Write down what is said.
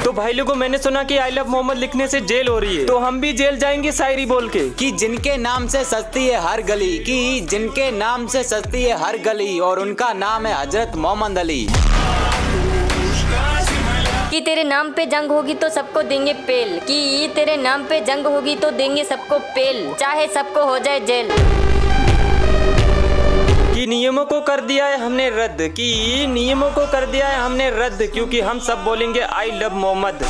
तो भाई लोगों मैंने सुना कि आई लव मोहम्मद लिखने से जेल हो रही है, तो हम भी जेल जाएंगे शायरी बोल के कि जिनके नाम से सस्ती है हर गली, कि जिनके नाम से सस्ती है हर गली, और उनका नाम है हजरत मोहम्मद अली। कि तेरे नाम पे जंग होगी तो सबको देंगे पेल, कि तेरे नाम पे जंग होगी तो देंगे सबको पेल, चाहे सबको हो जाए जेल। कि नियमों को कर दिया है हमने रद्द, कि नियमों को कर दिया है हमने रद्द, क्योंकि हम सब बोलेंगे आई लव मोहम्मद।